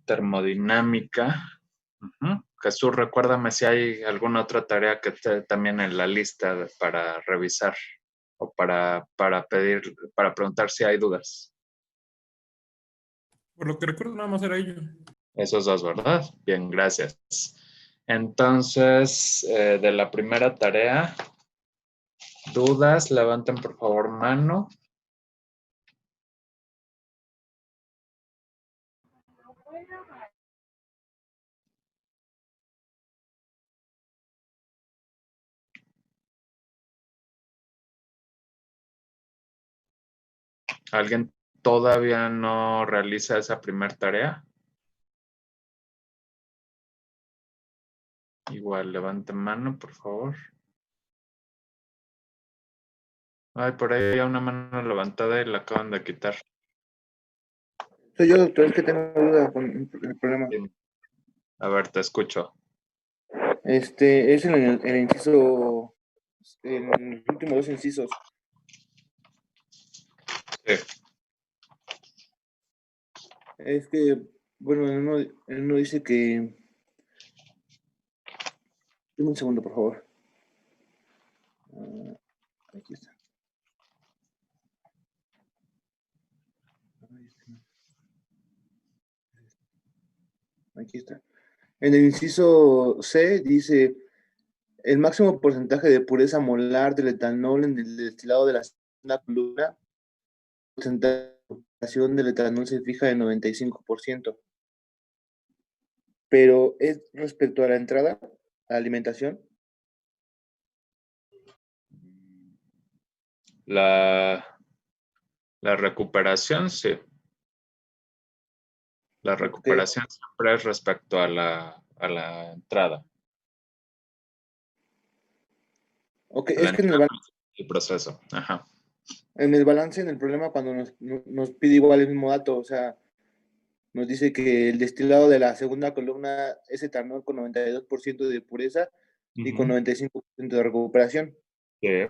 termodinámica. Jesús, recuérdame si hay alguna otra tarea que esté también en la lista para revisar o para preguntar si hay dudas. Por lo que recuerdo, nada más era ello. Esos dos, ¿verdad? Bien, gracias. Entonces, de la primera tarea, dudas, levanten por favor mano. ¿Alguien todavía no realiza esa primera tarea? Igual, levanten mano, por favor. Ay, por ahí hay una mano levantada y la acaban de quitar. Soy yo, doctor, es que tengo duda con el problema. A ver, te escucho. Es en el inciso, en los últimos dos incisos. Sí. Es que, bueno, él no dice que... Dime un segundo, por favor. Aquí está. Aquí está. En el inciso C dice, el máximo porcentaje de pureza molar del etanol en el destilado de la segunda columna, la concentración del etanol se fija en 95%. Pero es respecto a la entrada, a la alimentación. La recuperación, sí. La recuperación siempre es respecto a la entrada. Ok, es que en el proceso. Ajá. En el balance, en el problema, cuando nos pide igual el mismo dato, o sea, nos dice que el destilado de la segunda columna es etanol con 92% de pureza y con 95% de recuperación. Sí.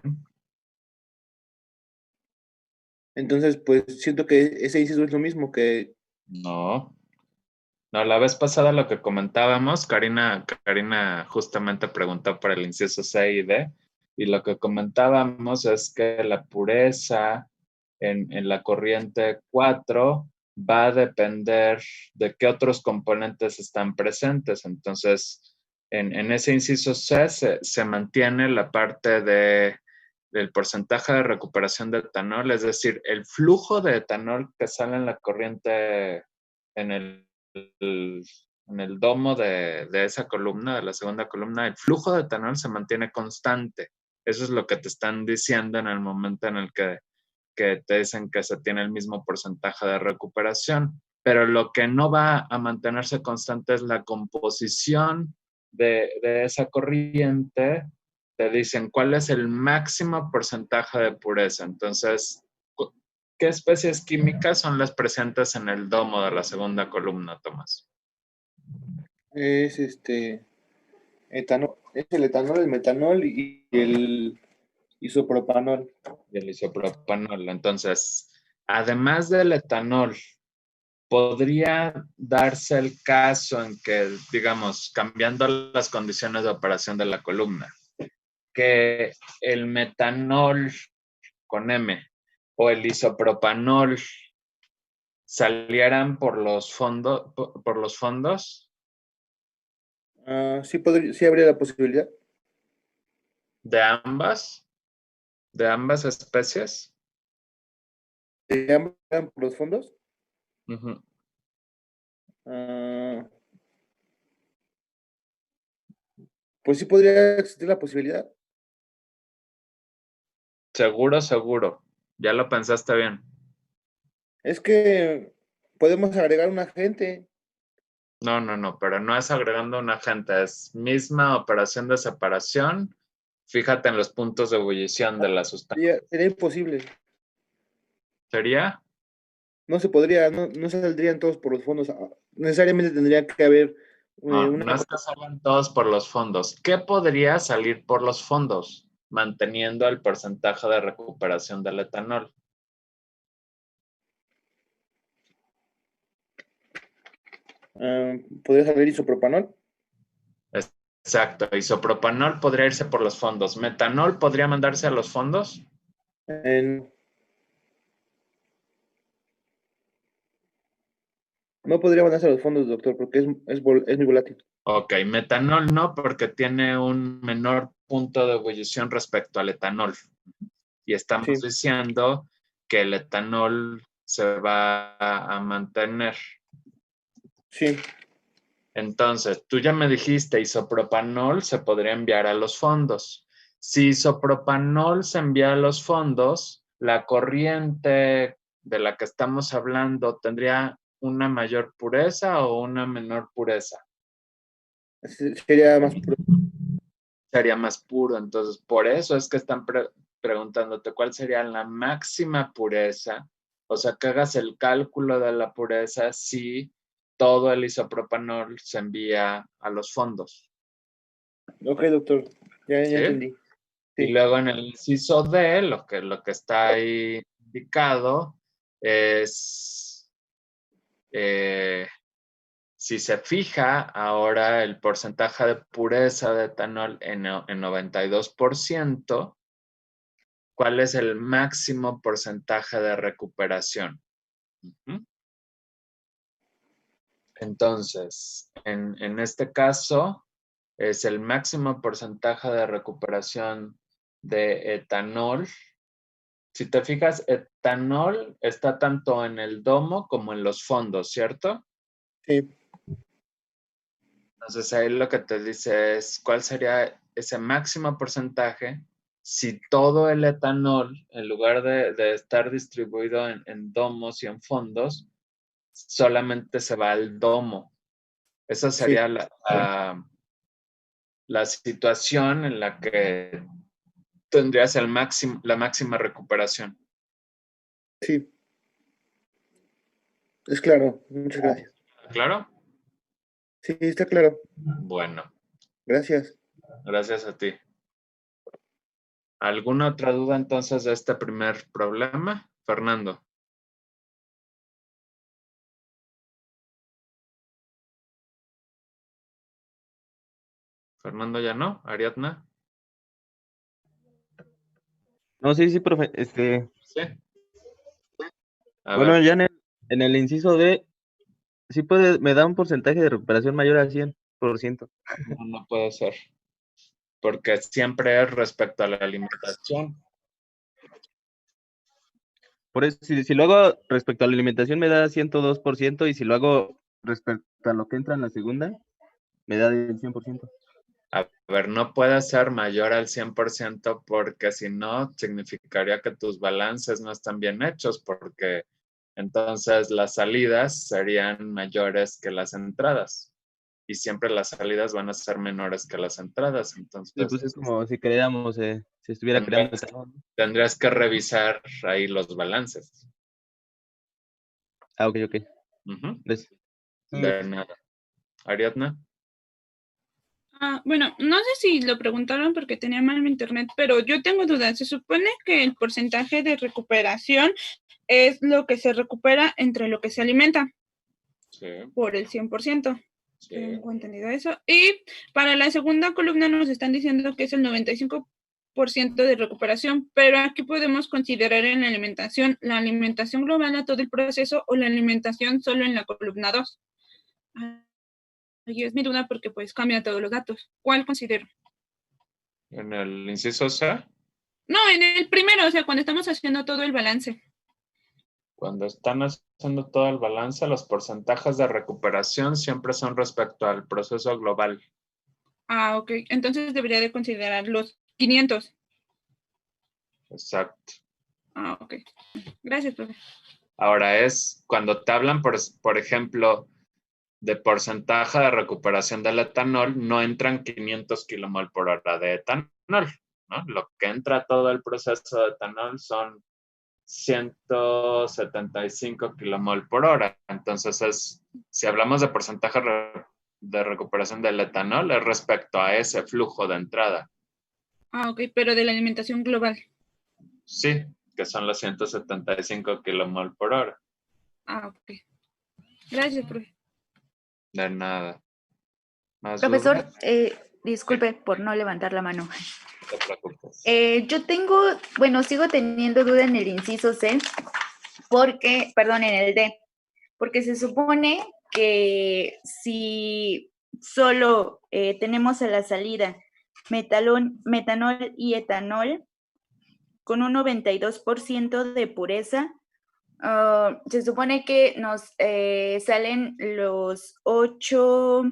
Entonces, pues siento que ese inciso es lo mismo que... No, la vez pasada lo que comentábamos, Karina justamente preguntó por el inciso C y D, y lo que comentábamos es que la pureza en la corriente 4 va a depender de qué otros componentes están presentes. Entonces, en ese inciso C se mantiene la parte del porcentaje de recuperación de etanol, es decir, el flujo de etanol que sale en la corriente en el domo de esa columna, de la segunda columna, el flujo de etanol se mantiene constante. Eso es lo que te están diciendo en el momento en el que te dicen que se tiene el mismo porcentaje de recuperación. Pero lo que no va a mantenerse constante es la composición de esa corriente. Te dicen cuál es el máximo porcentaje de pureza. Entonces, ¿qué especies químicas son las presentes en el domo de la segunda columna, Tomás? Es etanol, es el etanol, el metanol y el isopropanol. Y el isopropanol. Entonces, además del etanol, podría darse el caso en que, digamos, cambiando las condiciones de operación de la columna, que el metanol con M o el isopropanol salieran por los fondos. Sí habría la posibilidad. ¿De ambas especies? ¿De ambos por los fondos? Uh-huh. Pues sí podría existir la posibilidad. Seguro. Ya lo pensaste bien. Es que podemos agregar un agente. No, pero no es agregando un agente, es misma operación de separación. Fíjate en los puntos de ebullición de la sustancia. Sería imposible. ¿Sería? No se podría, no saldrían todos por los fondos. Necesariamente tendría que haber No es que salgan todos por los fondos. ¿Qué podría salir por los fondos? Manteniendo el porcentaje de recuperación del etanol. ¿Podría saber isopropanol? Exacto, isopropanol podría irse por los fondos. ¿Metanol podría mandarse a los fondos? No podría mandarse a los fondos, doctor, porque es muy volátil. Ok, metanol no, porque tiene un menor punto de ebullición respecto al etanol. Y estamos Sí, diciendo que el etanol se va a mantener. sí. Entonces, tú ya me dijiste, isopropanol se podría enviar a los fondos. Si isopropanol se envía a los fondos, la corriente de la que estamos hablando tendría una mayor pureza o una menor pureza. Sería más puro. Sería más puro. Entonces, por eso es que están preguntándote cuál sería la máxima pureza. O sea, que hagas el cálculo de la pureza si todo el isopropanol se envía a los fondos. Ok, doctor, ya ¿Sí? entendí. Y Sí, luego en el inciso D, lo que está ahí indicado es, si se fija ahora el porcentaje de pureza de etanol en 92%, ¿cuál es el máximo porcentaje de recuperación? Entonces, en este caso, es el máximo porcentaje de recuperación de etanol. Si te fijas, etanol está tanto en el domo como en los fondos, ¿cierto? sí, Entonces ahí lo que te dice es cuál sería ese máximo porcentaje si todo el etanol, en lugar de estar distribuido en domos y en fondos, solamente se va al domo. Esa sí, sería la situación en la que tendrías la máxima recuperación. sí. Es claro. Muchas gracias. ¿Claro? Sí, está claro. Bueno, Gracias. gracias a ti. ¿Alguna otra duda entonces de este primer problema? Fernando. Fernando ya no. Ariadna. No, sí, sí, profe. Sí. A Bueno, ver, ya en el inciso D, sí puede, me da un porcentaje de recuperación mayor al 100%. no puede ser. Porque siempre es respecto a la alimentación. Por eso, si lo hago respecto a la alimentación, me da 102%, y si lo hago respecto a lo que entra en la segunda, me da el 100%. A ver, no puede ser mayor al 100% porque si no, significaría que tus balances no están bien hechos porque entonces las salidas serían mayores que las entradas y siempre las salidas van a ser menores que las entradas. Sí, pues Entonces, es como si creáramos, si estuviera creando tendrías, etanol, ¿no? tendrías que revisar ahí los balances. Ah, ok, ok. Ujú. Gracias. De nada. Ariadna. Bueno, no sé si lo preguntaron porque tenía mal mi internet, pero yo tengo dudas. Se supone que el porcentaje de recuperación es lo que se recupera entre lo que se alimenta Sí, por el 100%. sí. Tengo entendido eso. Y para la segunda columna nos están diciendo que es el 95% de recuperación, pero aquí podemos considerar en la alimentación global a todo el proceso o la alimentación solo en la columna 2. Ahí es mi duda porque pues cambia todos los datos. ¿Cuál considero? En el inciso C, No, en el primero, o sea, cuando estamos haciendo todo el balance. cuando están haciendo todo el balance, los porcentajes de recuperación siempre son respecto al proceso global. Ok. Entonces debería de considerar los 500. Exacto. Ok. Gracias, profe. Ahora es cuando te hablan, por ejemplo, de porcentaje de recuperación del etanol, no entran 500 kilomol por hora de etanol, ¿no? Lo que entra a todo el proceso de etanol son 175 kilomol por hora. Entonces, si hablamos de porcentaje de recuperación del etanol, es respecto a ese flujo de entrada. Ok, pero de la alimentación global. Sí, que son los 175 kilomol por hora. Ok. Gracias, profe. De nada. ¿Más Profesor, dudas? disculpe por no levantar la mano. No te preocupes. Yo sigo teniendo duda en el inciso C, en el D, porque se supone que si solo tenemos a la salida metanol y etanol con un 92% de pureza, se supone que nos salen los 8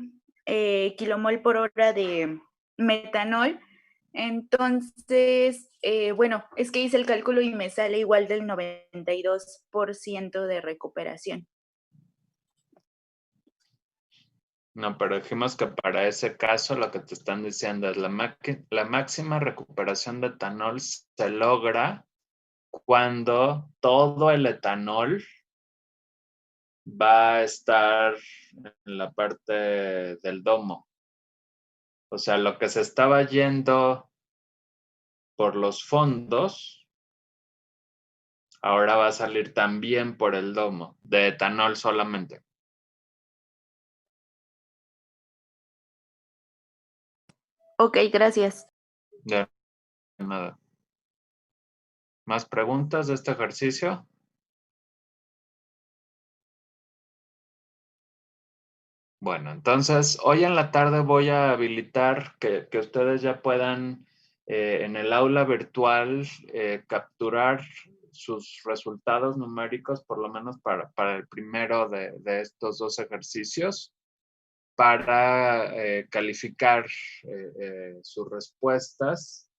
kilomol por hora de metanol. Entonces, es que hice el cálculo y me sale igual del 92% de recuperación. No, pero dijimos que para ese caso lo que te están diciendo es la máxima recuperación de etanol se logra cuando todo el etanol va a estar en la parte del domo. O sea, lo que se estaba yendo por los fondos, ahora va a salir también por el domo, de etanol solamente. Ok, gracias. De nada. ¿Más preguntas de este ejercicio? Bueno, entonces hoy en la tarde voy a habilitar que ustedes ya puedan en el aula virtual capturar sus resultados numéricos, por lo menos para el primero de estos dos ejercicios, para calificar sus respuestas.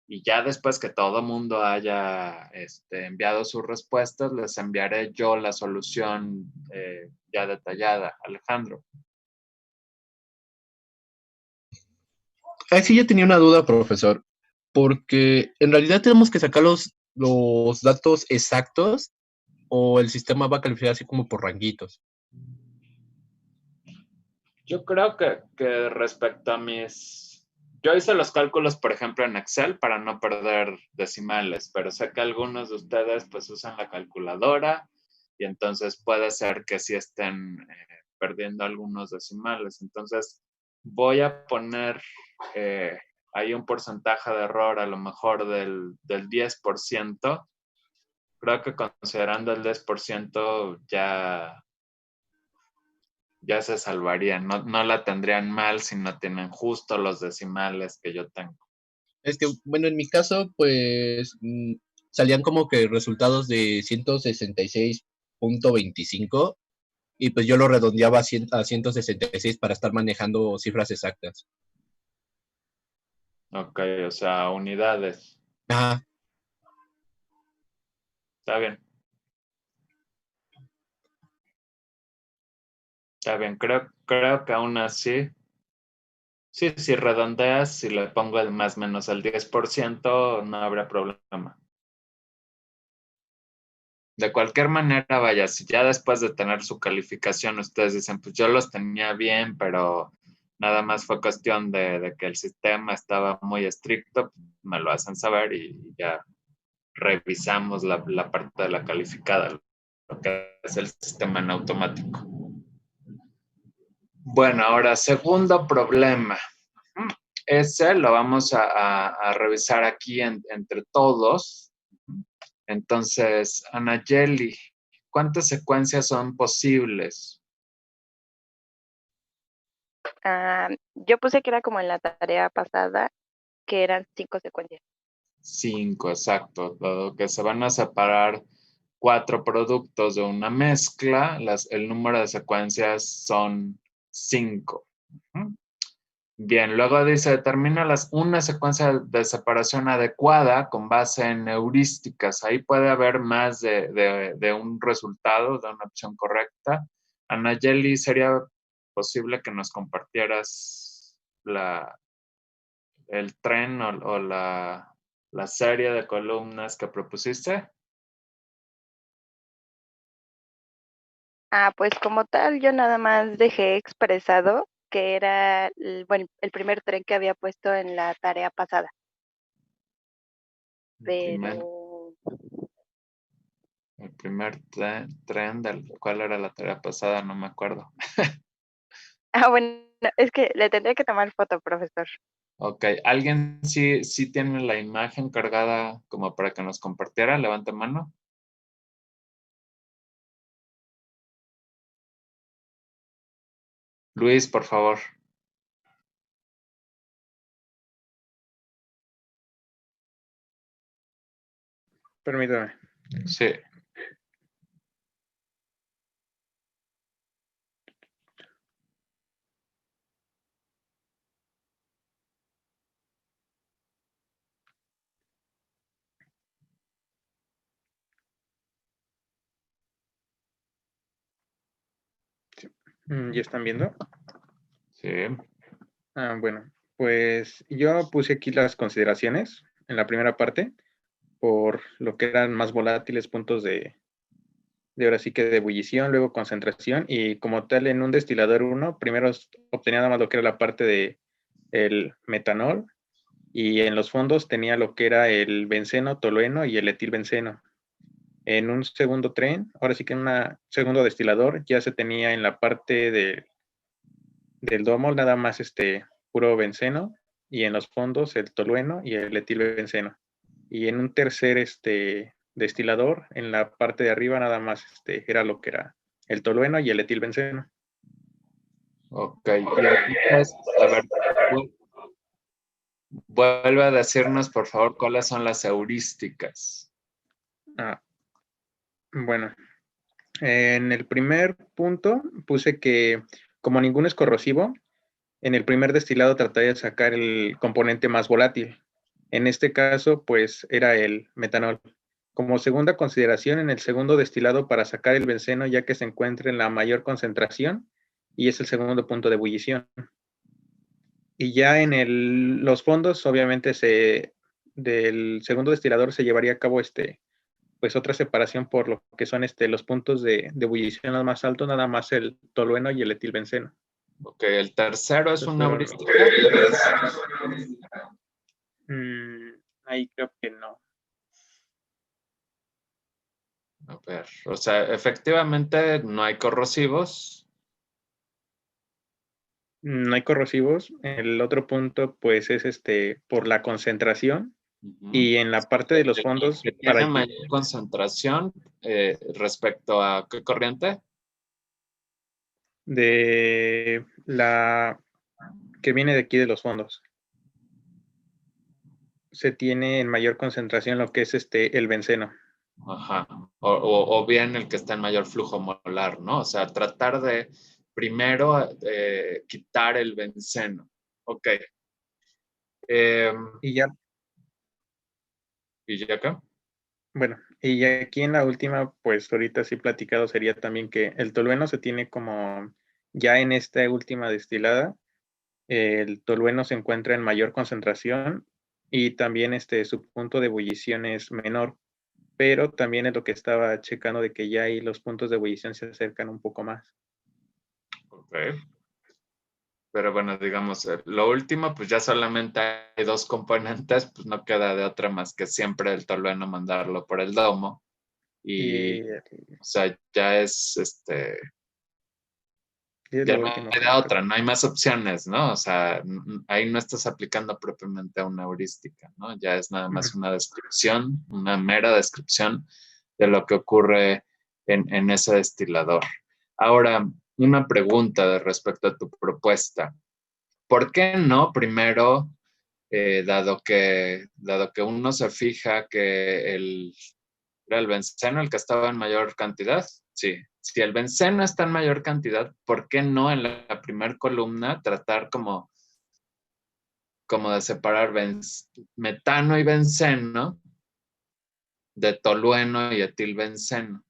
Y ya después que todo mundo haya enviado sus respuestas, les enviaré yo la solución ya detallada. Alejandro. Sí, yo tenía una duda, profesor, porque en realidad tenemos que sacar los datos exactos o el sistema va a calificar así como por ranguitos. Yo creo que respecto a yo hice los cálculos, por ejemplo, en Excel para no perder decimales, pero sé que algunos de ustedes pues usan la calculadora y entonces puede ser que sí estén perdiendo algunos decimales. Entonces voy a poner ahí un porcentaje de error a lo mejor del 10%. Creo que considerando el 10% ya se salvarían, no la tendrían mal si no tienen justo los decimales que yo tengo. Bueno, en mi caso, pues salían como que resultados de 166.25 y pues yo lo redondeaba a 166 para estar manejando cifras exactas. Ok, o sea, unidades. Ajá. Está bien. Está bien, creo que aún así, sí, si redondeas, si le pongo el más menos el 10%, no habrá problema. De cualquier manera, vaya, si ya después de tener su calificación ustedes dicen, pues yo los tenía bien, pero nada más fue cuestión de que el sistema estaba muy estricto, me lo hacen saber y ya revisamos la parte de la calificada, lo que es el sistema en automático. Bueno, ahora, segundo problema. Ese lo vamos a revisar aquí entre todos. Entonces, Anayeli, ¿cuántas secuencias son posibles? Yo puse que era como en la tarea pasada, que eran 5 secuencias. 5, exacto. Dado que se van a separar 4 productos de una mezcla, el número de secuencias son 5. Bien, luego dice, determina una secuencia de separación adecuada con base en heurísticas. Ahí puede haber más de un resultado, de una opción correcta. Anayeli, ¿sería posible que nos compartieras el tren o la serie de columnas que propusiste? Pues como tal, yo nada más dejé expresado que era el primer tren que había puesto en la tarea pasada. Pero El primer tren ¿cuál era la tarea pasada? No me acuerdo. Bueno, es que le tendría que tomar foto, profesor. Ok, ¿alguien sí tiene la imagen cargada como para que nos compartiera? Levante mano. Luis, por favor. Permítame. Sí. ¿Ya están viendo? Sí. Bueno, pues yo puse aquí las consideraciones en la primera parte por lo que eran más volátiles, puntos de ahora sí que de ebullición, luego concentración, y como tal en un destilador 1, primero obtenía nada más lo que era la parte de el metanol, y en los fondos tenía lo que era el benceno, tolueno y el etilbenceno. En un segundo tren, ahora sí que en un segundo destilador, ya se tenía en la parte del domo nada más puro benceno, y en los fondos el tolueno y el etilbenceno. Y en un tercer destilador, en la parte de arriba nada más era lo que era el tolueno y el etilbenceno. Ok, y entonces, a ver, vuelve a decirnos, por favor, cuáles son las heurísticas. Bueno, en el primer punto puse que como ninguno es corrosivo, en el primer destilado trataría de sacar el componente más volátil. En este caso, pues era el metanol. Como segunda consideración, en el segundo destilado para sacar el benceno, ya que se encuentra en la mayor concentración y es el segundo punto de ebullición. Y ya en los fondos, obviamente, del segundo destilador se llevaría a cabo pues otra separación por lo que son los puntos de ebullición los más altos, nada más el tolueno y el etilbenceno. Ok, el tercero es una Entonces, heurística. ahí creo que no. A ver, o sea, efectivamente no hay corrosivos. No hay corrosivos. El otro punto, pues, es por la concentración. Y en la parte de los fondos, Que tiene mayor concentración respecto a qué corriente. de la que viene de aquí de los fondos. Se tiene en mayor concentración lo que es el benceno. Ajá. O bien el que está en mayor flujo molar, ¿no? O sea, tratar de primero quitar el benceno. Ok. Y ya, ¿Y ya acá? bueno, y ya aquí en la última, pues ahorita sí platicado sería también que el tolueno se tiene como, ya en esta última destilada, el tolueno se encuentra en mayor concentración y también su punto de ebullición es menor, pero también es lo que estaba checando de que ya ahí los puntos de ebullición se acercan un poco más. Ok. Pero bueno, digamos, lo último, pues ya solamente hay dos componentes, pues no queda de otra más que siempre el tolueno mandarlo por el domo. Y, o sea, ya es ya no hay de otra, no hay más opciones, ¿no? O sea, ahí no estás aplicando propiamente a una heurística, ¿no? Ya es nada más una descripción, una mera descripción de lo que ocurre en ese destilador. Ahora, una pregunta respecto a tu propuesta. ¿Por qué no primero, dado que uno se fija que era el benceno el que estaba en mayor cantidad? Sí. Si el benceno está en mayor cantidad, ¿por qué no en la primera columna tratar como de separar metano y benceno de tolueno y etilbenceno?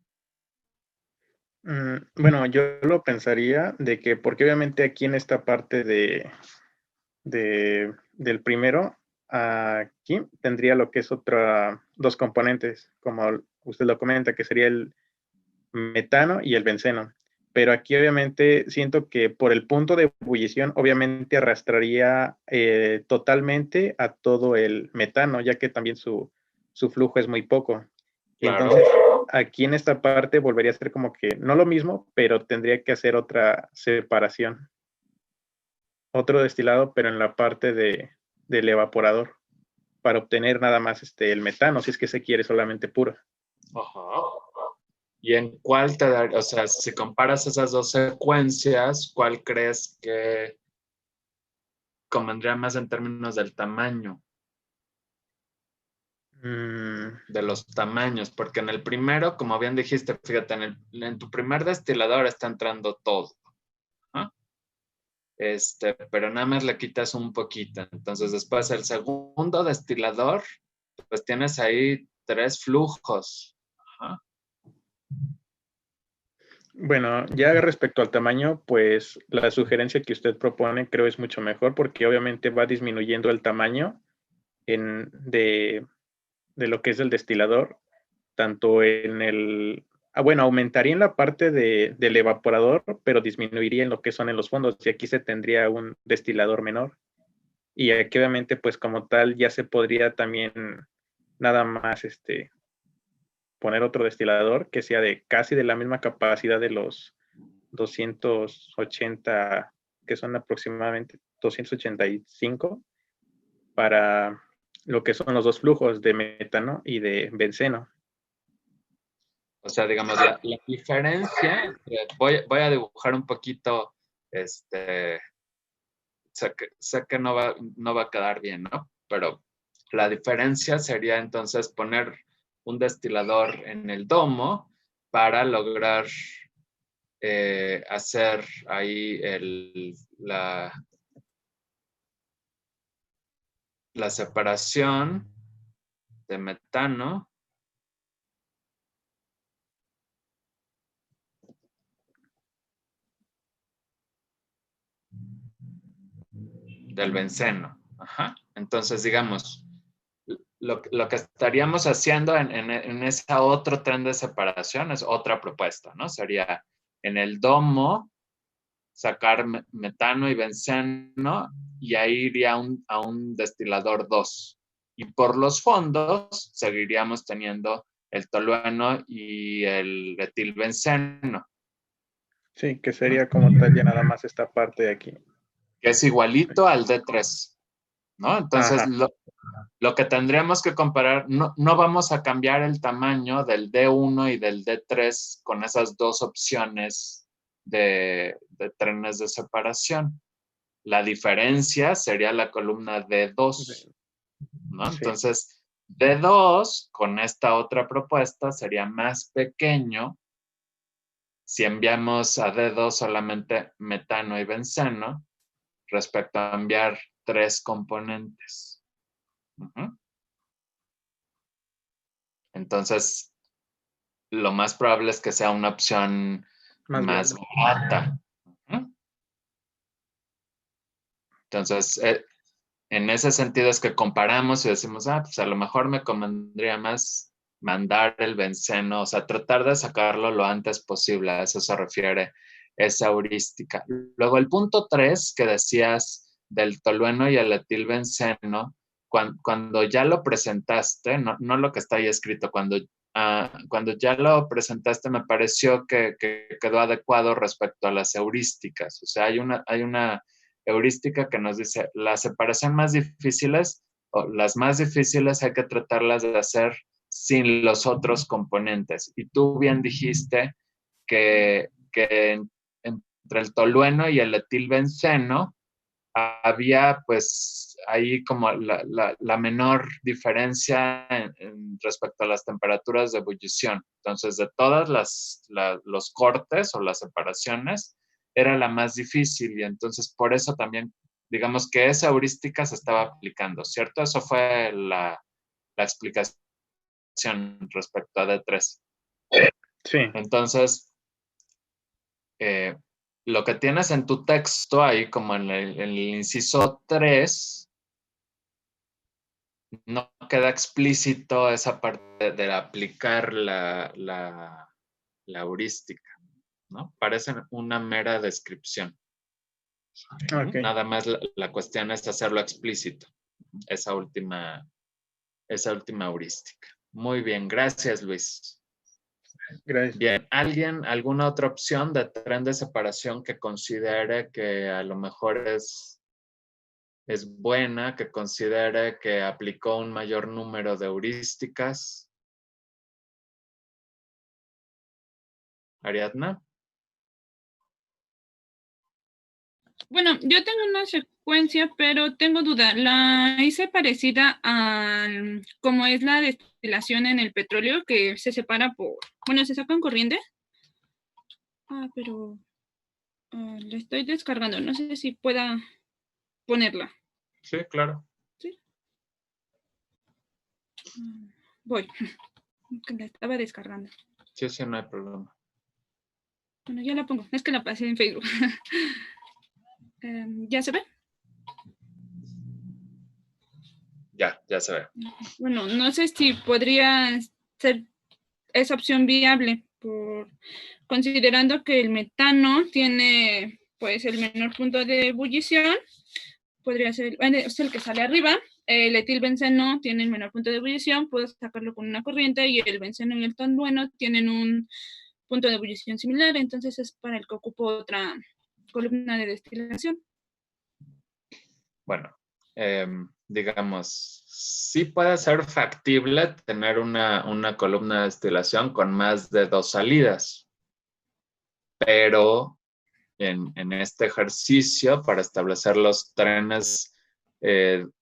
Bueno, yo lo pensaría de que, porque obviamente aquí en esta parte del primero, aquí tendría lo que es dos componentes, como usted lo comenta, que sería el metano y el benceno. Pero aquí obviamente siento que por el punto de ebullición obviamente arrastraría totalmente a todo el metano, ya que también su flujo es muy poco. Claro. Entonces, aquí en esta parte volvería a ser como que no lo mismo, pero tendría que hacer otra separación. otro destilado, pero en la parte del evaporador, para obtener nada más el metano, si es que se quiere solamente puro. Ajá. ¿Y en cuál te daría? O sea, si comparas esas dos secuencias, ¿cuál crees que convendría más en términos del tamaño? De los tamaños, porque en el primero, como bien dijiste, fíjate, en tu primer destilador está entrando todo. ¿Ah? Pero nada más le quitas un poquito. Entonces, después el segundo destilador, pues tienes ahí 3 flujos. Ajá. Bueno, ya respecto al tamaño, pues la sugerencia que usted propone creo es mucho mejor, porque obviamente va disminuyendo el tamaño de lo que es el destilador, tanto en el... bueno, aumentaría en la parte del evaporador, pero disminuiría en lo que son en los fondos, y aquí se tendría un destilador menor. Y aquí obviamente, pues como tal, ya se podría también nada más poner otro destilador que sea de casi de la misma capacidad de los 280, que son aproximadamente 285, para lo que son los dos flujos de metano y de benceno. O sea, digamos, la diferencia, voy a dibujar un poquito, sé que no va a quedar bien, ¿no? Pero la diferencia sería entonces poner un destilador en el domo para lograr hacer ahí la separación de metano del benceno. Ajá. Entonces, digamos, lo que estaríamos haciendo en ese otro tren de separación es otra propuesta, ¿no? Sería en el domo sacar metano y benceno y ahí iría a un destilador 2. Y por los fondos seguiríamos teniendo el tolueno y el etilbenceno. Sí, que sería como tal ya nada más esta parte de aquí. Que es igualito al D3, ¿no? Entonces, lo que tendríamos que comparar, no vamos a cambiar el tamaño del D1 y del D3 con esas dos opciones de trenes de separación. La diferencia sería la columna D2, ¿no? Sí. Entonces, D2 con esta otra propuesta sería más pequeño si enviamos a D2 solamente metano y benceno respecto a enviar 3 componentes. Entonces, lo más probable es que sea una opción más barata. Entonces, en ese sentido es que comparamos y decimos, pues a lo mejor me convendría más mandar el benceno, o sea, tratar de sacarlo lo antes posible. A eso se refiere esa heurística. Luego, el punto 3 que decías del tolueno y el etilbenceno, cuando ya lo presentaste, no lo que está ahí escrito, cuando ya lo presentaste me pareció que quedó adecuado respecto a las heurísticas. O sea, hay una heurística que nos dice las separaciones más difíciles o las más difíciles hay que tratarlas de hacer sin los otros componentes. Y tú bien dijiste que entre el tolueno y el etilbenceno había pues ahí como la menor diferencia respecto a las temperaturas de ebullición. Entonces, de todas los cortes o las separaciones, era la más difícil y entonces por eso también, digamos que esa heurística se estaba aplicando, ¿cierto? Eso fue la explicación respecto a D3. Sí. Entonces, lo que tienes en tu texto ahí, como en el inciso 3, no queda explícito esa parte de aplicar la heurística, ¿no? Parece una mera descripción. Okay. Nada más la cuestión es hacerlo explícito, esa última heurística. Muy bien, gracias, Luis. Gracias. Bien, ¿alguna otra opción de tren de separación que considere que a lo mejor es es buena, que considere que aplicó un mayor número de heurísticas. Ariadna. Bueno, yo tengo una secuencia, pero tengo duda. La hice parecida a como es la destilación en el petróleo, que se separa por, bueno, se sacan corriente. Pero la estoy descargando. No sé si pueda ponerla. Sí, claro. ¿Sí? Voy. Que la estaba descargando. Sí, sí, no hay problema. Bueno, ya la pongo. Es que la pasé en Facebook. ¿Ya se ve? Ya se ve. Bueno, no sé si podría ser esa opción viable, considerando que el metano tiene pues el menor punto de ebullición, podría ser es el que sale arriba. El etilbenceno tiene el menor punto de ebullición, puedo sacarlo con una corriente, y el benceno y el tolueno tienen un punto de ebullición similar, entonces es para el que ocupo otra columna de destilación. Bueno, digamos, sí puede ser factible tener una columna de destilación con más de 2 salidas, pero en este ejercicio, para establecer los trenes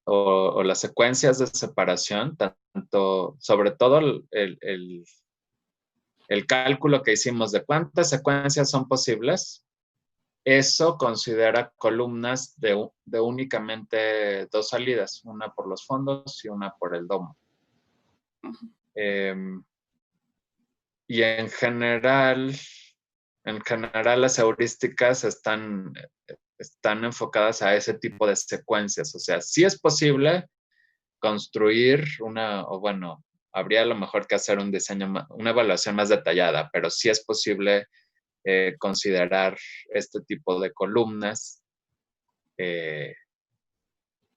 o las secuencias de separación, tanto, sobre todo el cálculo que hicimos de cuántas secuencias son posibles, eso considera columnas de únicamente 2 salidas, una por los fondos y una por el domo. Y en general las heurísticas están enfocadas a ese tipo de secuencias. O sea, sí es posible construir habría a lo mejor que hacer un diseño, una evaluación más detallada, pero sí es posible considerar este tipo de columnas,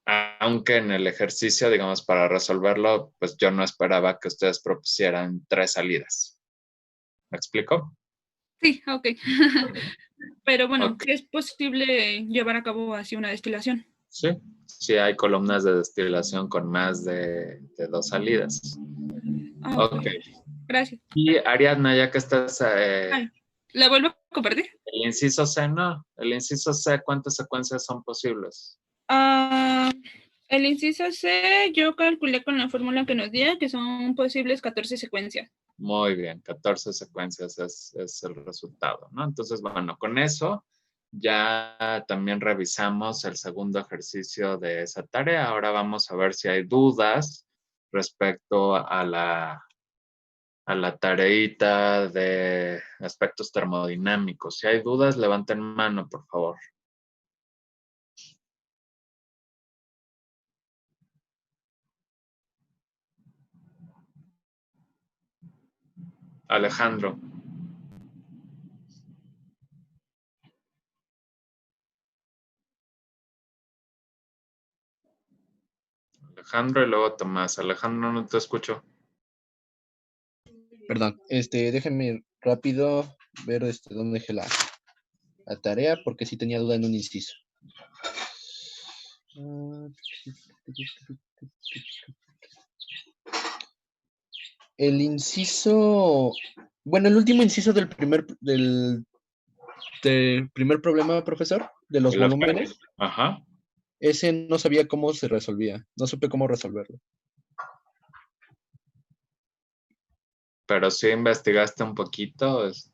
aunque en el ejercicio, digamos, para resolverlo, pues yo no esperaba que ustedes propusieran 3 salidas. ¿Me explico? Sí, ok. Pero bueno, Ok. es posible llevar a cabo así una destilación. Sí hay columnas de destilación con más de 2 salidas. Ok. Gracias. Y Ariadna, ya que estás... ¿La vuelvo a compartir? El inciso C, no. El inciso C, ¿cuántas secuencias son posibles? El inciso C, yo calculé con la fórmula que nos dio que son posibles 14 secuencias. Muy bien, 14 secuencias es el resultado, ¿no? Entonces, bueno, con eso ya también revisamos el segundo ejercicio de esa tarea. Ahora vamos a ver si hay dudas respecto a la tareita de aspectos termodinámicos. Si hay dudas, levanten mano, por favor. Alejandro. Alejandro y luego Tomás. Alejandro, no te escucho. Perdón, déjenme rápido ver dónde dejé la tarea, porque sí tenía duda en un inciso. El inciso, bueno, el último inciso del primer problema, profesor, de los volúmenes. Ajá. Ese no sabía cómo se resolvía, no supe cómo resolverlo. Pero sí investigaste un poquito, eso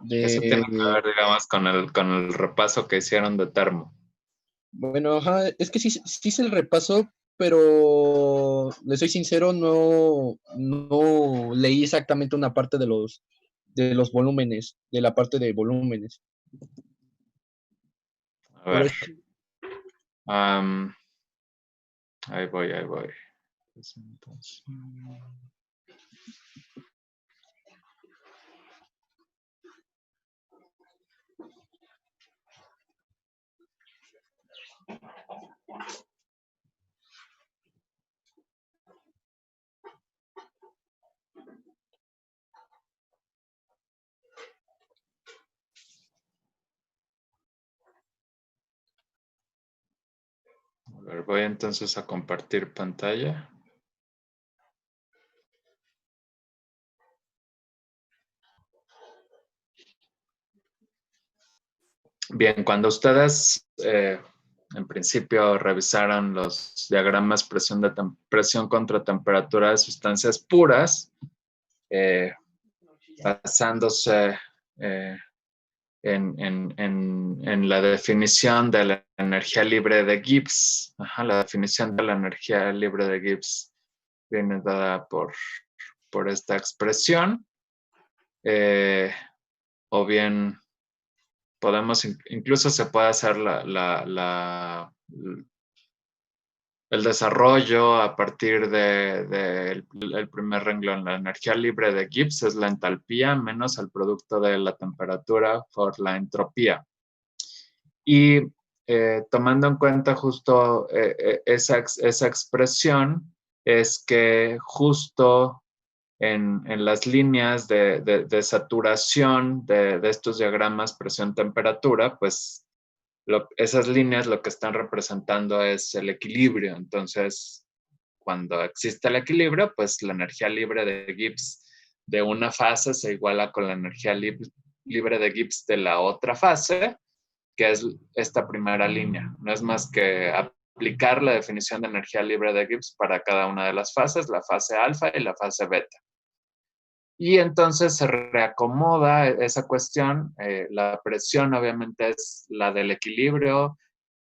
tiene que ver, digamos, con el repaso que hicieron de termo. Bueno, ajá, es que sí hice el repaso, pero le soy sincero, no leí exactamente una parte de los volúmenes, de la parte de volúmenes. A ver. Ahí voy. Entonces, a A ver, voy entonces a compartir pantalla. Bien, cuando ustedes en principio revisaron los diagramas presión contra temperatura de sustancias puras, basándose en la definición de la energía libre de Gibbs. La definición de la energía libre de Gibbs viene dada por esta expresión. O bien podemos, incluso se puede hacer el desarrollo a partir del primer renglón. La energía libre de Gibbs es la entalpía menos el producto de la temperatura por la entropía. Y tomando en cuenta justo esa expresión, es que justo en las líneas de saturación de estos diagramas presión-temperatura, pues esas líneas lo que están representando es el equilibrio. Entonces, cuando existe el equilibrio, pues la energía libre de Gibbs de una fase se iguala con la energía libre de Gibbs de la otra fase, que es esta primera línea. No es más que aplicar la definición de energía libre de Gibbs para cada una de las fases, la fase alfa y la fase beta. Y entonces se reacomoda esa cuestión. La presión obviamente es la del equilibrio.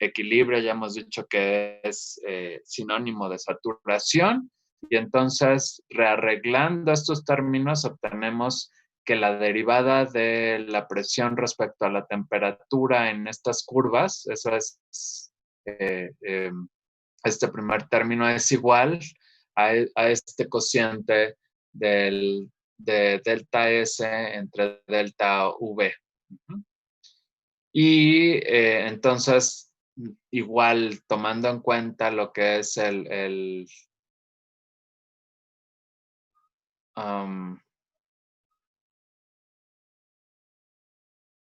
Equilibrio ya hemos dicho que es sinónimo de saturación. Y entonces, rearreglando estos términos, obtenemos que la derivada de la presión respecto a la temperatura en estas curvas, eso es, este primer término es igual a este cociente de delta S entre delta V. Y entonces, igual tomando en cuenta lo que es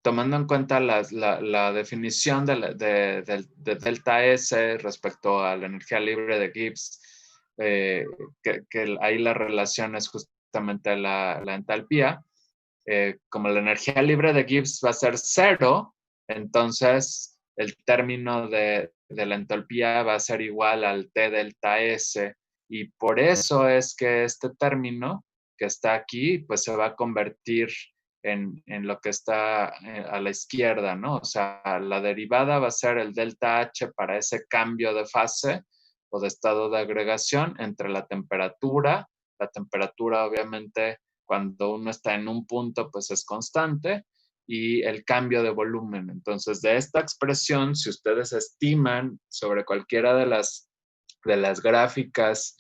tomando en cuenta la definición de delta S respecto a la energía libre de Gibbs, que ahí la relación es justamente la entalpía. Como la energía libre de Gibbs va a ser cero, entonces el término de la entalpía va a ser igual al T delta S, y por eso es que este término que está aquí, pues se va a convertir en lo que está a la izquierda, ¿no? O sea, la derivada va a ser el delta H para ese cambio de fase o de estado de agregación entre la temperatura obviamente cuando uno está en un punto, pues es constante, y el cambio de volumen. Entonces, de esta expresión, si ustedes estiman sobre cualquiera de las gráficas,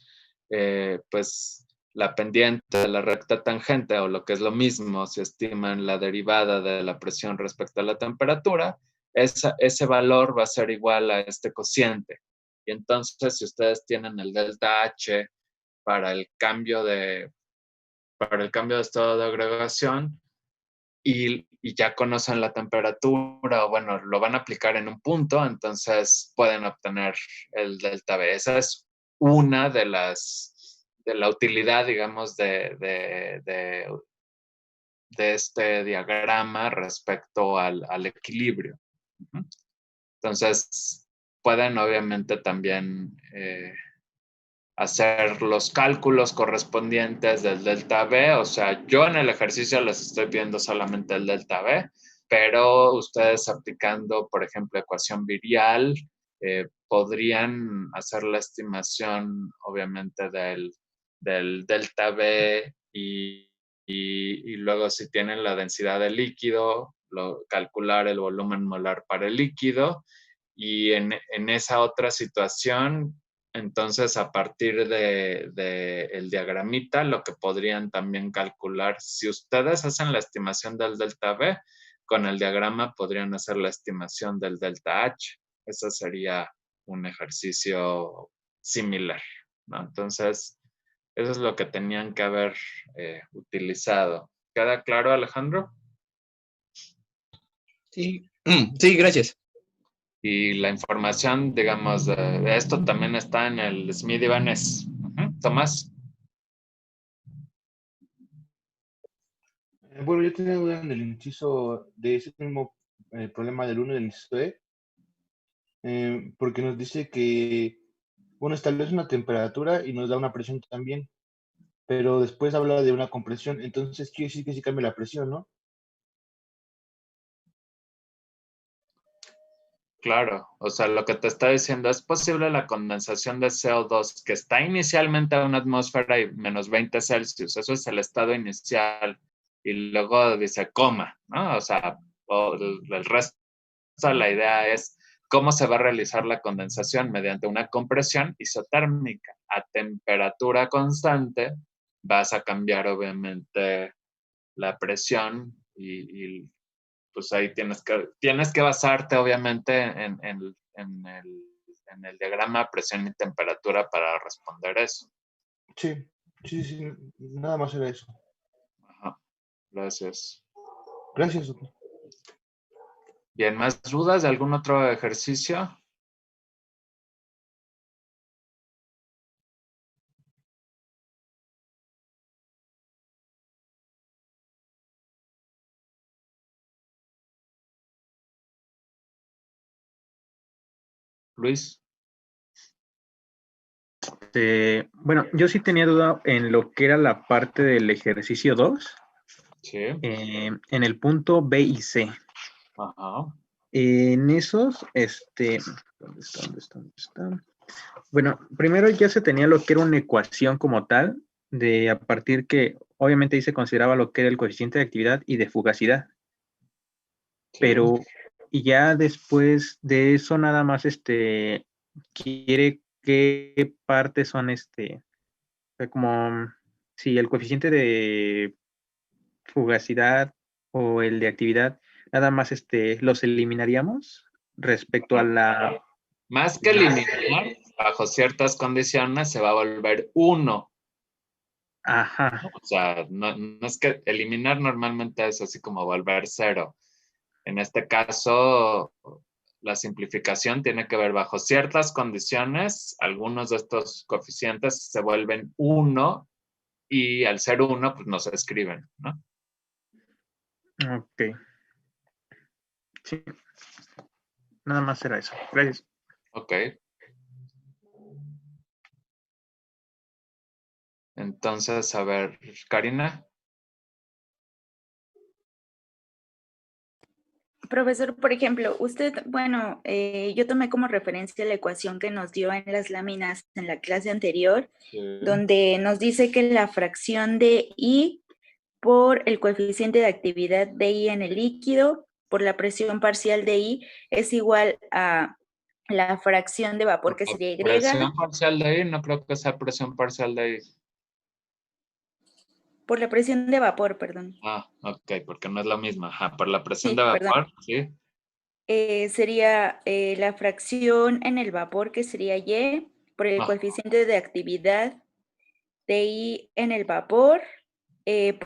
pues la pendiente de la recta tangente, o lo que es lo mismo, si estiman la derivada de la presión respecto a la temperatura, ese valor va a ser igual a este cociente. Y entonces, si ustedes tienen el delta H para el cambio de estado de agregación y ya conocen la temperatura, o bueno, lo van a aplicar en un punto, entonces pueden obtener el delta V. Esa es una de la utilidad, digamos, de este diagrama respecto al equilibrio. Entonces, pueden obviamente también hacer los cálculos correspondientes del delta V. O sea, yo en el ejercicio les estoy viendo solamente el delta V, pero ustedes aplicando, por ejemplo, ecuación virial, podrían hacer la estimación, obviamente, del delta V y luego si tienen la densidad del líquido, calcular el volumen molar para el líquido. Y en esa otra situación, entonces, a partir el diagramita, lo que podrían también calcular, si ustedes hacen la estimación del delta V, con el diagrama podrían hacer la estimación del delta H. Ese sería un ejercicio similar, ¿no? Entonces, eso es lo que tenían que haber utilizado. ¿Queda claro, Alejandro? Sí, sí, gracias. Y la información, digamos, de esto también está en el Smith-Ibanez. Tomás. Bueno, yo tenía duda en el inciso de ese mismo problema del 1 del inciso E, porque nos dice que, bueno, establece una temperatura y nos da una presión también, pero después habla de una compresión, entonces quiere decir que sí cambia la presión, ¿no? Claro, o sea, lo que te está diciendo, es posible la condensación de CO2 que está inicialmente a una atmósfera y menos 20 Celsius, eso es el estado inicial, y luego dice coma, ¿no? O sea, el resto de la idea es cómo se va a realizar la condensación mediante una compresión isotérmica. A temperatura constante vas a cambiar obviamente la presión y pues ahí tienes que basarte obviamente en el diagrama presión y temperatura para responder eso. Sí, sí, sí, nada más era eso. Ajá. Gracias. Gracias, doctor. Bien, ¿más dudas de algún otro ejercicio? Luis. Bueno, yo sí tenía duda en lo que era la parte del ejercicio 2, Sí. en el punto B y C. Ajá. En esos, ¿dónde está? Bueno, primero ya se tenía lo que era una ecuación como tal, de a partir que obviamente ahí se consideraba lo que era el coeficiente de actividad y de fugacidad. Sí. Pero y ya después de eso nada más quiere qué partes son como si el coeficiente de fugacidad o el de actividad, nada más los eliminaríamos respecto a la... Más que eliminar, bajo ciertas condiciones se va a volver 1. Ajá. O sea, no es que eliminar normalmente es así como volver 0. En este caso, la simplificación tiene que ver bajo ciertas condiciones, algunos de estos coeficientes se vuelven 1 y al ser 1, pues no se escriben, ¿no? Ok. Sí. Nada más era eso. Gracias. Ok. Entonces, a ver, Karina. Profesor, por ejemplo, usted, bueno, yo tomé como referencia la ecuación que nos dio en las láminas en la clase anterior, Sí. donde nos dice que la fracción de I por el coeficiente de actividad de I en el líquido por la presión parcial de I es igual a la fracción de vapor que sería Y. Presión parcial de I, no creo que sea presión parcial de I. Por la presión de vapor, perdón. Ah, ok, porque no es lo mismo. Ajá, por la presión de Sí, perdón. vapor, sí. Sería la fracción en el vapor que sería Y por el coeficiente de actividad de I en el vapor,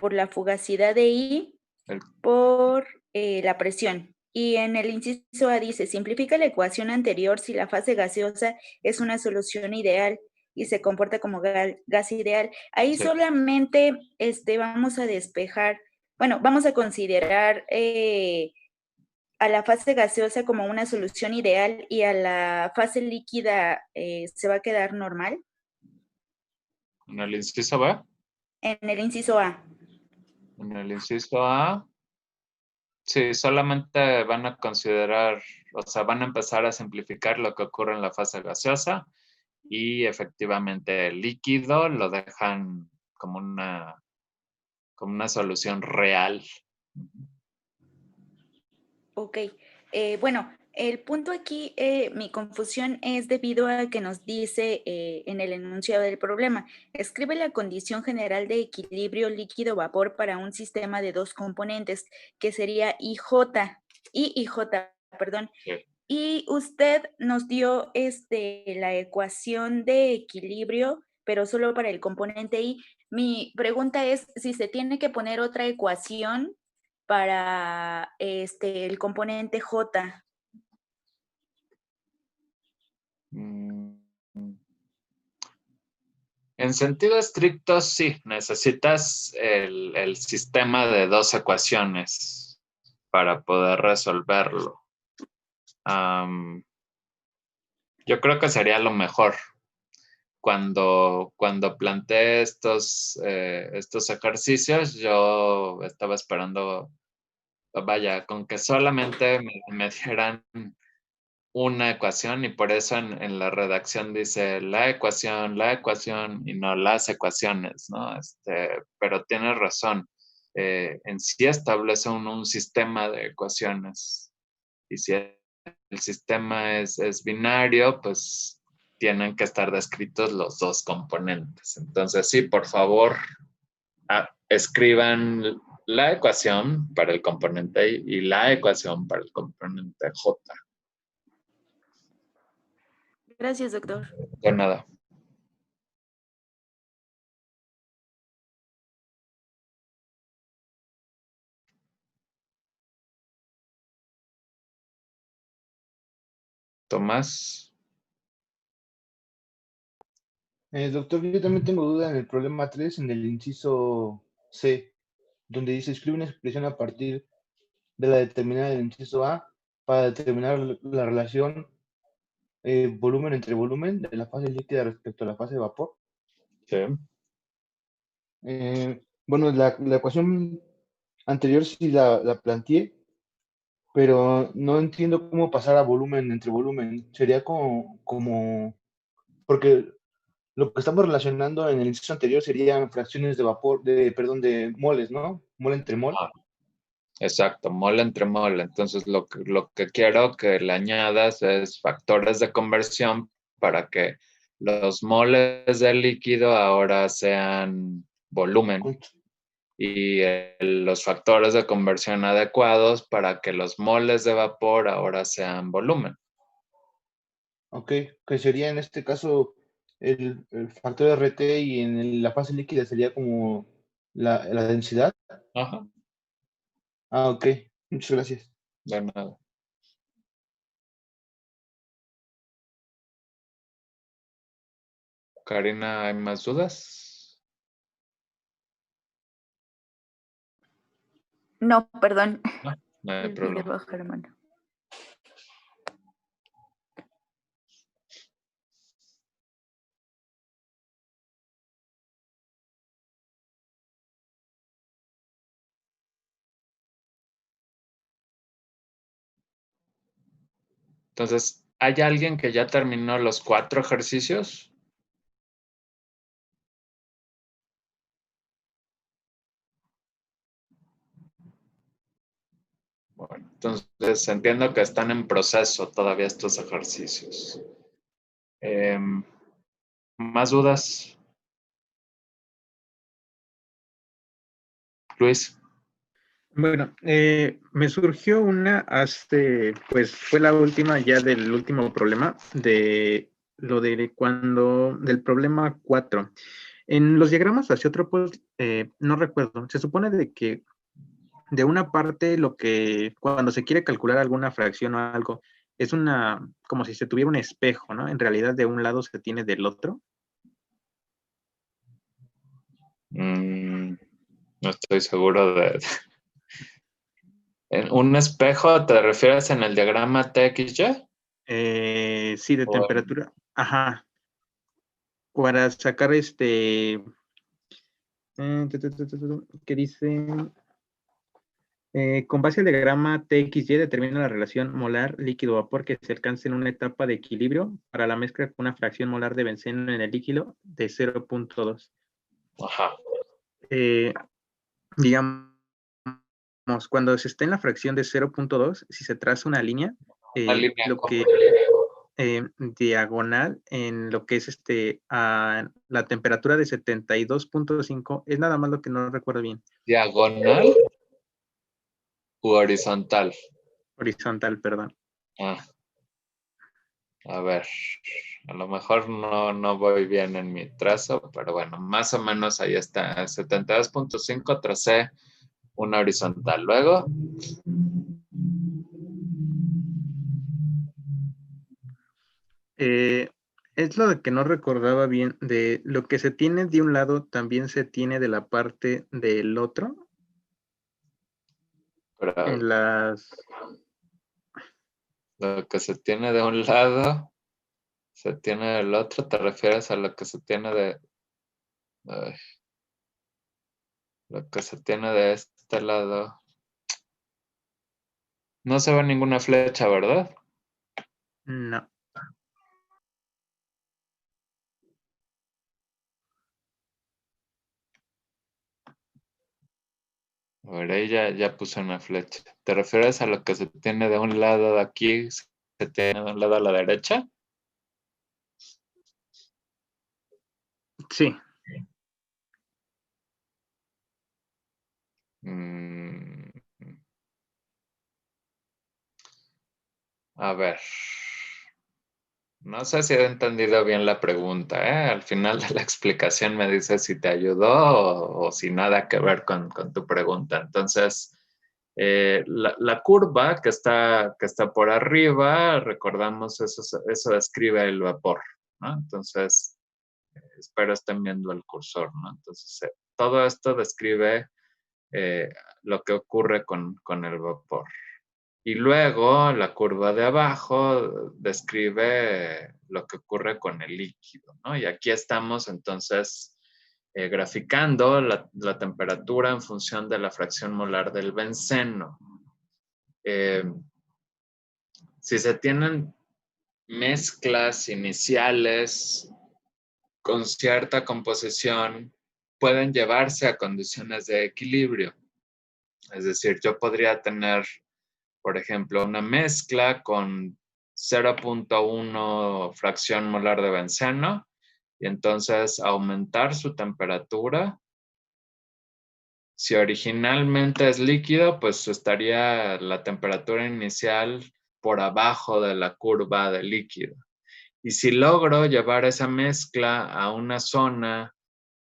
por la fugacidad de I, por la presión. Y en el inciso A dice, simplifica la ecuación anterior si la fase gaseosa es una solución ideal y se comporta como gas ideal. Ahí Sí. solamente vamos a despejar, bueno, vamos a considerar a la fase gaseosa como una solución ideal y a la fase líquida se va a quedar normal. ¿En el inciso B? En el inciso A. En el inciso A, sí, solamente van a considerar, o sea, van a empezar a simplificar lo que ocurre en la fase gaseosa y efectivamente el líquido lo dejan como una solución real. Ok, bueno, el punto aquí, mi confusión es debido a que nos dice en el enunciado del problema, escribe la condición general de equilibrio líquido-vapor para un sistema de dos componentes, que sería IJ, perdón. Sí. Y usted nos dio la ecuación de equilibrio, pero solo para el componente I. Mi pregunta es si se tiene que poner otra ecuación para el componente J. Mm, En sentido estricto, sí, necesitas el sistema de dos ecuaciones para poder resolverlo. Yo creo que sería lo mejor. Cuando planteé estos ejercicios, yo estaba esperando, vaya, con que solamente me dieran una ecuación, y por eso en la redacción dice la ecuación y no las ecuaciones, ¿no? Pero tienes razón. En sí establece un sistema de ecuaciones, y si el sistema es binario, pues tienen que estar descritos los dos componentes. Entonces, sí, por favor, escriban la ecuación para el componente Y y la ecuación para el componente J. Gracias, doctor. De nada. Tomás. Doctor, yo también tengo duda en el problema 3, en el inciso C, donde dice escribe una expresión a partir de la determinada del inciso A para determinar la relación volumen entre volumen de la fase líquida respecto a la fase de vapor. Sí. Bueno, la ecuación anterior sí la planteé, pero no entiendo cómo pasar a volumen entre volumen. Sería como porque lo que estamos relacionando en el inciso anterior serían fracciones de vapor, de moles, ¿no? Mol entre mol. Exacto, mol entre mol. Entonces, lo que quiero que le añadas es factores de conversión para que los moles del líquido ahora sean volumen, y los factores de conversión adecuados para que los moles de vapor ahora sean volumen. Ok, que sería en este caso el factor RT, y en la fase líquida sería como la densidad. Ajá, Ok, muchas gracias. de nada. Karina, ¿hay más dudas? No, perdón. No hay Olvidé problema. bajar la mano. Entonces, ¿hay alguien que ya terminó los 4 ejercicios? Bueno, entonces entiendo que están en proceso todavía estos ejercicios. ¿Más dudas? Luis. Bueno, me surgió una pues fue la última ya del último problema, de lo de del problema 4. En los diagramas azeótropos, no recuerdo, se supone de que de una parte cuando se quiere calcular alguna fracción o algo, es como si se tuviera un espejo, ¿no? En realidad de un lado se tiene del otro. No estoy seguro de... ¿En un espejo te refieres en el diagrama TXY? Sí, de temperatura. Ajá. Para sacar que dice, con base al diagrama TXY determina la relación molar líquido-vapor que se alcanza en una etapa de equilibrio para la mezcla con una fracción molar de benceno en el líquido de 0.2. Ajá. Digamos, cuando se está en la fracción de 0.2, si se traza una línea, línea lo que diagonal en lo que es a la temperatura de 72.5, es nada más lo que no recuerdo bien. ¿Diagonal u horizontal? Horizontal, perdón. A ver, a lo mejor no voy bien en mi trazo, pero bueno, más o menos ahí está. 72.5 tracé una horizontal. Luego, Es lo de que no recordaba bien, de lo que se tiene de un lado también se tiene de la parte del otro. Pero En las... lo que se tiene de un lado, se tiene del otro, ¿te refieres a lo que se tiene de... ay, lo que se tiene de este lado? No se ve ninguna flecha, ¿verdad? No. A ver, ahí ya puse una flecha. ¿Te refieres a lo que se tiene de un lado de aquí, se tiene de un lado a la derecha? Sí. Mm, a ver. No sé si he entendido bien la pregunta, ¿eh? Al final de la explicación me dices si te ayudó o si nada que ver con tu pregunta. Entonces, la curva que está por arriba, recordamos, eso describe el vapor, ¿no? Entonces, espero estén viendo el cursor, ¿no? Entonces, todo esto describe eh, lo que ocurre con el vapor. Y luego la curva de abajo describe lo que ocurre con el líquido, ¿no? Y aquí estamos entonces graficando la temperatura en función de la fracción molar del benceno. Eh, si se tienen mezclas iniciales con cierta composición, pueden llevarse a condiciones de equilibrio. Es decir, yo podría tener, por ejemplo, una mezcla con 0.1 fracción molar de benceno y entonces aumentar su temperatura. Si originalmente es líquido, pues estaría la temperatura inicial por abajo de la curva de líquido. Y si logro llevar esa mezcla a una zona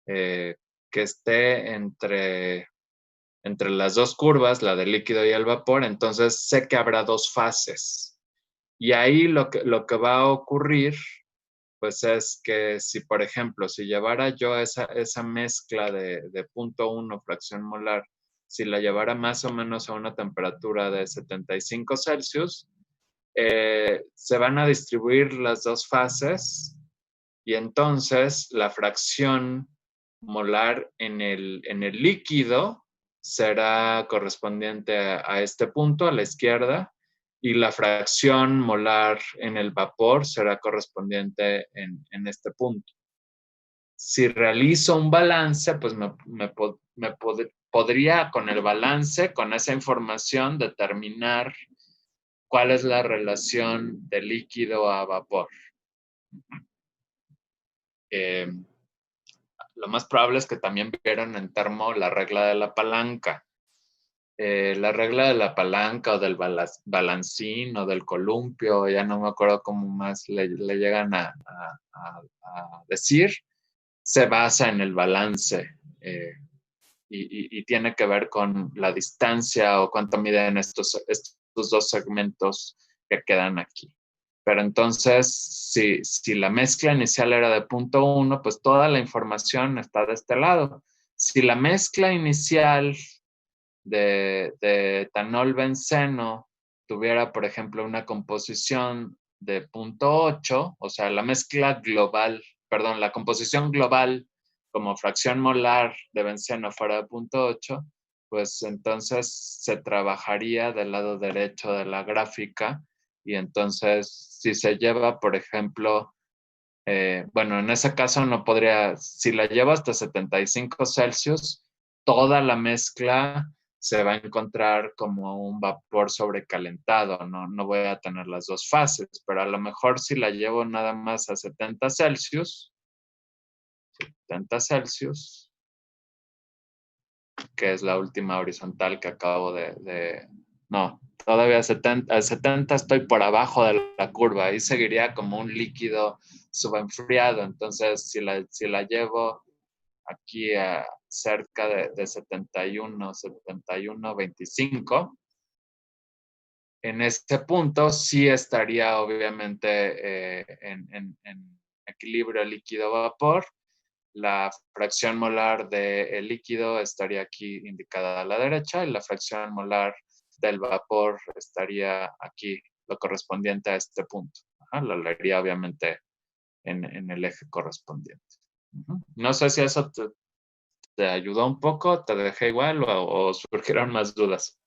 que esté entre las dos curvas, la del líquido y el vapor, entonces sé que habrá dos fases. Y ahí lo que va a ocurrir, pues es que si, por ejemplo, si llevara yo esa mezcla de 0.1 fracción molar, si la llevara más o menos a una temperatura de 75 Celsius, se van a distribuir las dos fases y entonces la fracción molar en el líquido será correspondiente a este punto, a la izquierda, y la fracción molar en el vapor será correspondiente en este punto. Si realizo un balance, pues podría con el balance, con esa información, determinar cuál es la relación de líquido a vapor. Lo más probable es que también vieron en termo la regla de la palanca. La regla de la palanca o del balancín o del columpio, ya no me acuerdo cómo más le llegan a decir, se basa en el balance y tiene que ver con la distancia o cuánto miden estos dos segmentos que quedan aquí. Pero entonces, si la mezcla inicial era de 0.1, pues toda la información está de este lado. Si la mezcla inicial de etanol-benceno tuviera, por ejemplo, una composición de 0.8, o sea, la mezcla global, perdón, la composición global como fracción molar de benceno fuera de 0.8, pues entonces se trabajaría del lado derecho de la gráfica y entonces si se lleva, por ejemplo, bueno, en ese caso no podría, si la llevo hasta 75 Celsius, toda la mezcla se va a encontrar como un vapor sobrecalentado, no voy a tener las dos fases, pero a lo mejor si la llevo nada más a 70 Celsius, que es la última horizontal que acabo no, todavía a 70 estoy por abajo de la curva, ahí seguiría como un líquido subenfriado, entonces si la llevo aquí a cerca de 71, 25, en ese punto sí estaría obviamente en equilibrio líquido-vapor. La fracción molar del líquido estaría aquí indicada a la derecha y la fracción molar del vapor estaría aquí, lo correspondiente a este punto. Lo leería obviamente en el eje correspondiente. No sé si eso te ayudó un poco, te dejé igual o surgieron más dudas.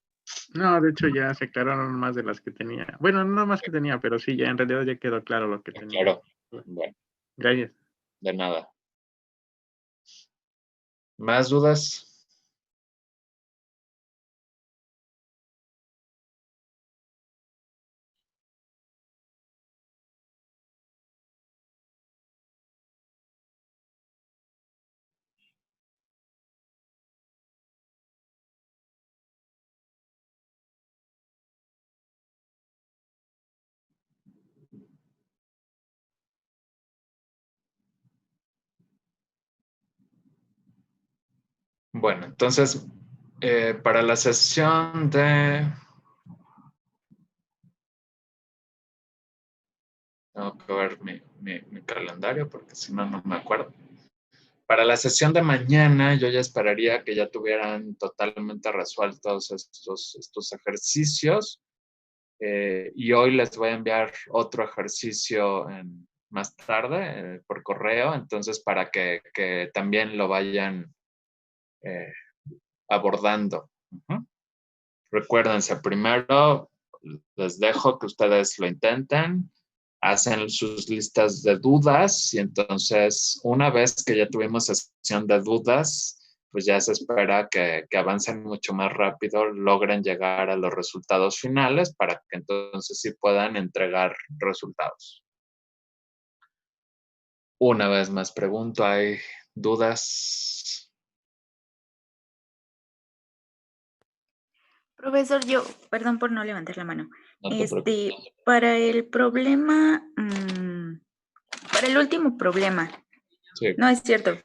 No, de hecho ya se aclararon más de las que tenía. Bueno, no más que tenía, pero sí, ya en realidad ya quedó claro lo que tenía. Claro. Bueno, Gracias. de nada. ¿Más dudas? Bueno, entonces, para la sesión de... Tengo que ver mi calendario porque si no, no me acuerdo. Para la sesión de mañana, yo ya esperaría que ya tuvieran totalmente resueltos estos ejercicios. Y hoy les voy a enviar otro ejercicio más tarde por correo, entonces para que también lo vayan abordando. Recuérdense, primero les dejo que ustedes lo intenten, hacen sus listas de dudas y entonces una vez que ya tuvimos sesión de dudas, pues ya se espera que avancen mucho más rápido, logren llegar a los resultados finales para que entonces sí puedan entregar resultados. Una vez más pregunto, ¿hay dudas? Profesor, perdón por no levantar la mano. No te preocupes. Para el problema, para el último problema, Sí. no es cierto,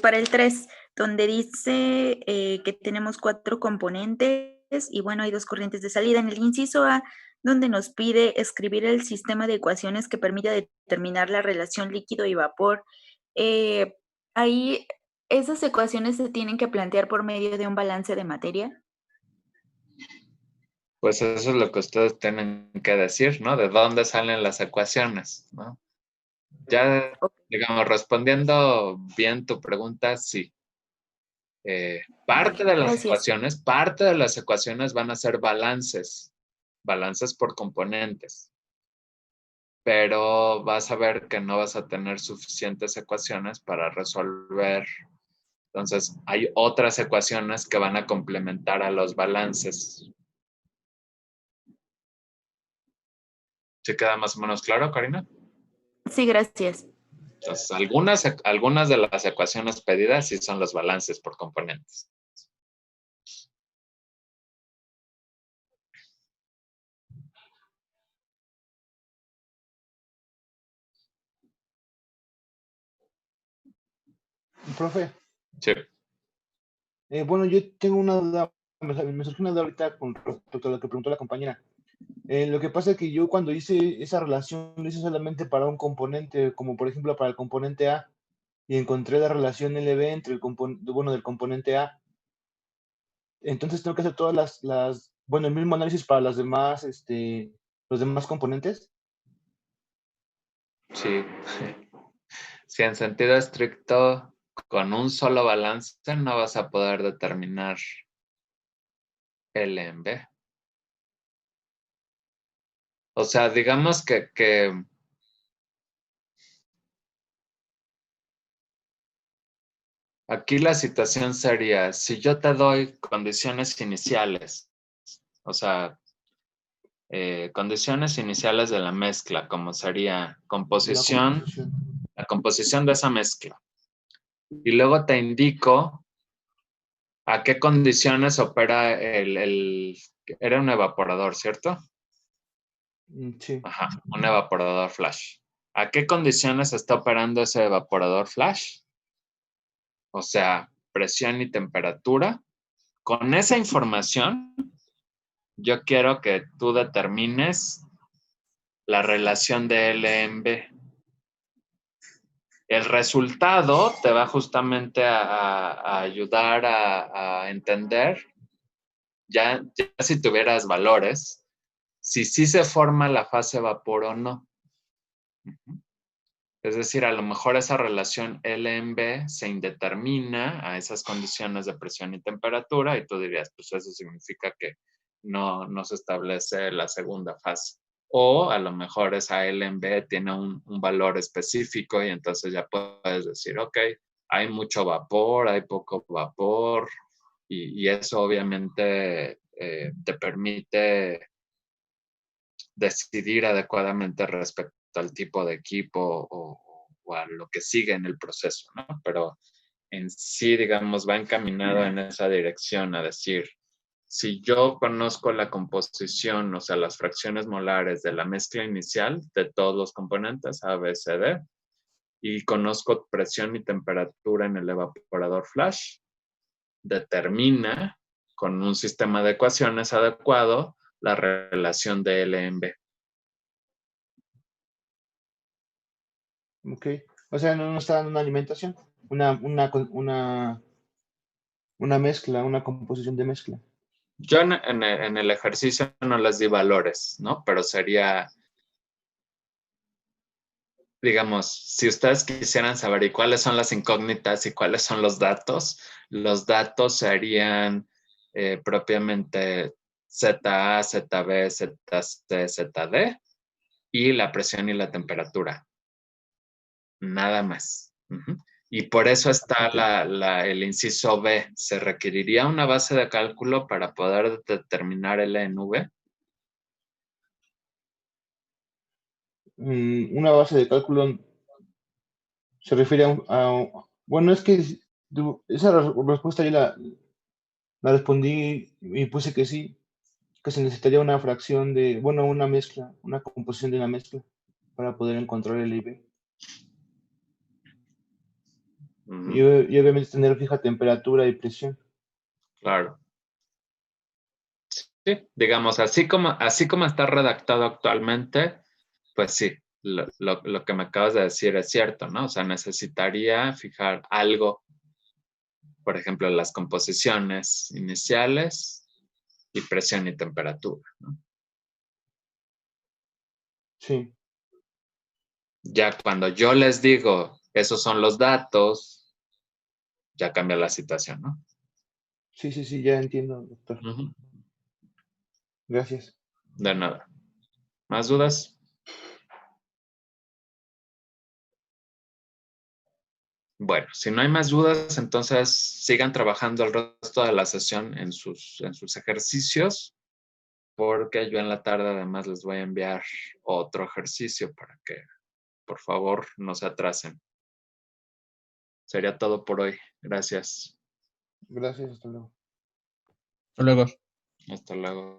para el 3, donde dice que tenemos 4 componentes y bueno, hay 2 corrientes de salida. En el inciso A, donde nos pide escribir el sistema de ecuaciones que permite determinar la relación líquido y vapor, ahí esas ecuaciones se tienen que plantear por medio de un balance de materia. Pues eso es lo que ustedes tienen que decir, ¿no? ¿De dónde salen las ecuaciones, no? Ya, digamos, respondiendo bien tu pregunta, sí. Parte de las ecuaciones van a ser balances por componentes. Pero vas a ver que no vas a tener suficientes ecuaciones para resolver. Entonces, hay otras ecuaciones que van a complementar a los balances. ¿Se queda más o menos claro, Karina? Sí, gracias. Entonces, algunas de las ecuaciones pedidas sí son los balances por componentes. Profe. Sí. Bueno, yo tengo una duda, me surgió una duda ahorita con respecto a lo que preguntó la compañera. Lo que pasa es que yo cuando hice esa relación lo hice solamente para un componente, como por ejemplo para el componente A, y encontré la relación LB entre del componente A. Entonces tengo que hacer todas el mismo análisis para las demás, los demás componentes. Sí. Si en sentido estricto, con un solo balance no vas a poder determinar L en B. O sea, digamos que aquí la situación sería, si yo te doy condiciones iniciales, o sea, condiciones iniciales de la mezcla, como sería la composición de esa mezcla. Y luego te indico a qué condiciones opera era un evaporador, ¿cierto? Sí. Ajá, un evaporador flash. ¿A qué condiciones está operando ese evaporador flash? O sea, presión y temperatura. Con esa información, yo quiero que tú determines la relación de L en B. El resultado te va justamente a ayudar a entender, ya si tuvieras valores, si sí se forma la fase vapor o no. Es decir, a lo mejor esa relación L en B se indetermina a esas condiciones de presión y temperatura y tú dirías, pues eso significa que no se establece la segunda fase. O a lo mejor esa L en B tiene un valor específico y entonces ya puedes decir, ok, hay mucho vapor, hay poco vapor y eso obviamente te permite decidir adecuadamente respecto al tipo de equipo o a lo que sigue en el proceso, ¿no? Pero en sí, digamos, va encaminado en esa dirección a decir, si yo conozco la composición, o sea, las fracciones molares de la mezcla inicial de todos los componentes A, B, C, D, y conozco presión y temperatura en el evaporador flash, determina con un sistema de ecuaciones adecuado la relación de L en B. Ok. O sea, no está dando una alimentación, una mezcla, una composición de mezcla. Yo en el ejercicio no les di valores, ¿no? Pero sería, digamos, si ustedes quisieran saber y cuáles son las incógnitas y cuáles son los datos serían propiamente ZA, ZB, ZC, ZD y la presión y la temperatura. Nada más. Y por eso está el inciso B. ¿Se requeriría una base de cálculo para poder determinar el N en V? Una base de cálculo se refiere bueno, es que esa respuesta yo la respondí y puse que sí, que se necesitaría una fracción de, bueno, una mezcla, una composición de una mezcla para poder encontrar el IB. Y obviamente tener fija temperatura y presión. Claro. Sí, digamos, así como está redactado actualmente, pues sí, lo que me acabas de decir es cierto, ¿no? O sea, necesitaría fijar algo, por ejemplo, las composiciones iniciales y presión y temperatura, ¿no? Sí. Ya cuando yo les digo, esos son los datos, ya cambia la situación, ¿no? Sí, ya entiendo, doctor. Gracias. De nada. ¿Más dudas? Bueno, si no hay más dudas, entonces sigan trabajando el resto de la sesión en sus ejercicios, porque yo en la tarde además les voy a enviar otro ejercicio para que, por favor, no se atrasen. Sería todo por hoy. Gracias. Gracias, hasta luego. Hasta luego. Hasta luego.